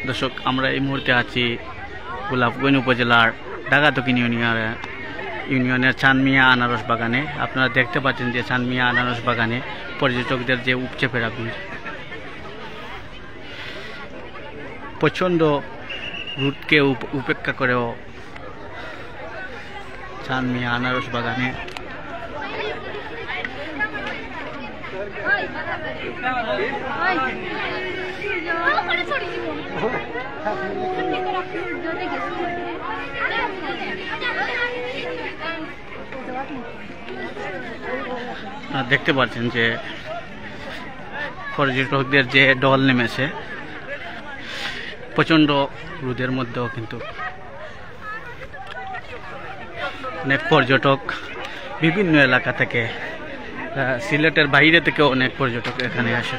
দর্শক, আমরা এই মুহূর্তে আছি গোলাপগঞ্জ উপজেলার ঢাকা দক্ষিণ ইউনিয়নের চানমিয়া আনারস বাগানে। আপনারা দেখতে পাচ্ছেন যে চানমিয়া আনারস বাগানে পর্যটকদের যে উপচে ফেরা ভিড়, প্রচণ্ড রোদকে উপেক্ষা করেও চানমিয়া আনারস বাগানে দেখতে পাচ্ছেন যে পর্যটকদের যে ঢল নেমেছে, প্রচণ্ড রোদের মধ্যেও কিন্তু অনেক পর্যটক বিভিন্ন এলাকা থেকে, সিলেটের বাইরে থেকেও অনেক পর্যটক এখানে আসে।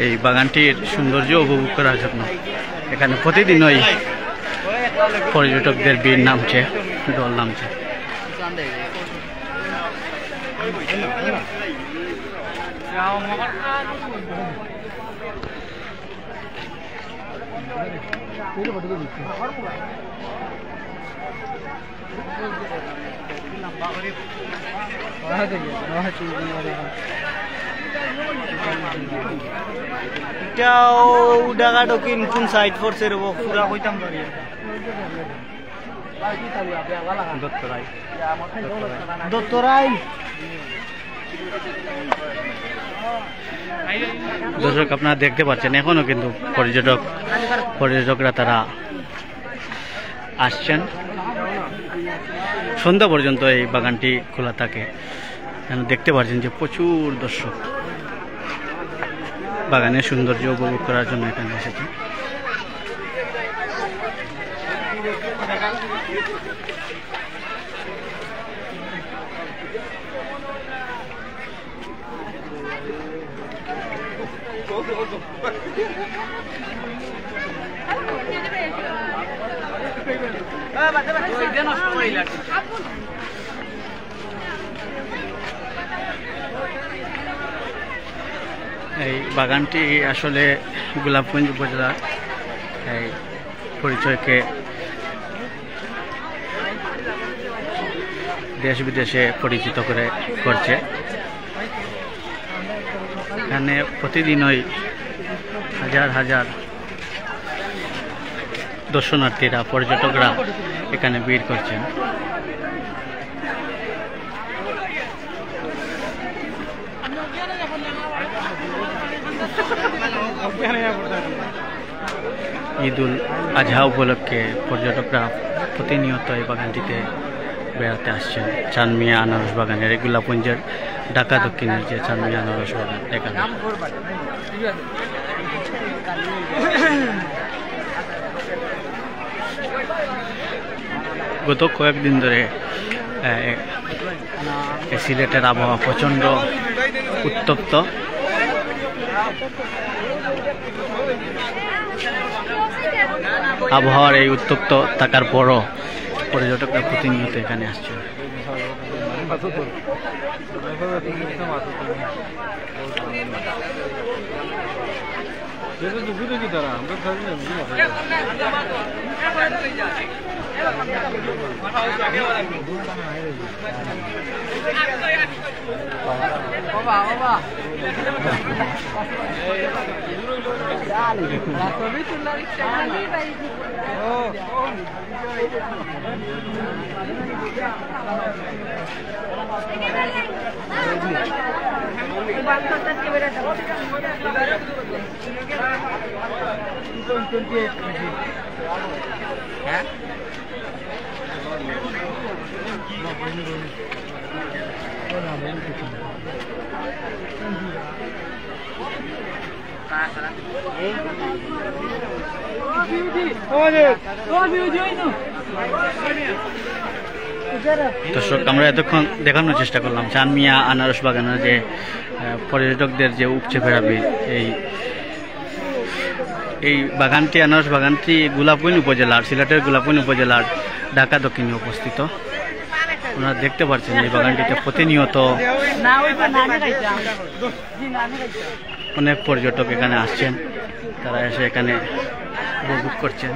এই বাগানটির সৌন্দর্য উপভোগ করার জন্য এখানে প্রতিদিনই পর্যটকদের ভিড় নামছে, ঢল নামছে। ঢাকা দক্ষিণ কোন সাইড পড়ছে রে পুরা কইতাম পারি। দত্তরাই দর্শক, আপনারা দেখতে পাচ্ছেন এখনো কিন্তু পর্যটকরা তারা আসছেন। সন্ধ্যা পর্যন্ত এই বাগানটি খোলা থাকে। দেখতে পাচ্ছেন যে প্রচুর দর্শক বাগানের সৌন্দর্য উপভোগ করার জন্য এখানে এসেছে। এই বাগানটি আসলে গোলাপগঞ্জ উপজেলার এই পরিচয়কে দেশ বিদেশে পরিচিত করছে। এখানে প্রতিদিনই হাজার হাজার দর্শনার্থীরা, পর্যটকরা এখানে ভিড় করছেন। ঈদুল আজহা উপলক্ষে পর্যটকরা প্রতিনিয়ত এই বাগানটিতে বেড়াতে আসছেন। চানমিয়া আনারস বাগানের, গোলাপগঞ্জের ঢাকা দক্ষিণের যে চানমিয়া আনারস বাগান, এখানে গত কয়েকদিন ধরে সিলেটের আবহাওয়া প্রচণ্ড উত্তপ্ত। আবহাওয়ার এই উত্তপ্ত থাকার পরও পর্যটকরা প্রতিনিয়ত এখানে আসছে। দর্শক আমরা এতক্ষণ দেখানোর চেষ্টা করলাম চানমিয়া আনারস বাগানের যে পর্যটকদের যে উপচে বেড়াবে এই বাগানটি আনারস বাগানটি গোলাপগঞ্জ উপজেলার সিলেটের গোলাপগঞ্জ উপজেলার ঢাকা দক্ষিণে অবস্থিত। আপনারা দেখতে পাচ্ছেন এই বাগানটিতে প্রতিনিয়ত অনেক পর্যটক এখানে আসছেন, তারা এসে এখানে উপভোগ করছেন।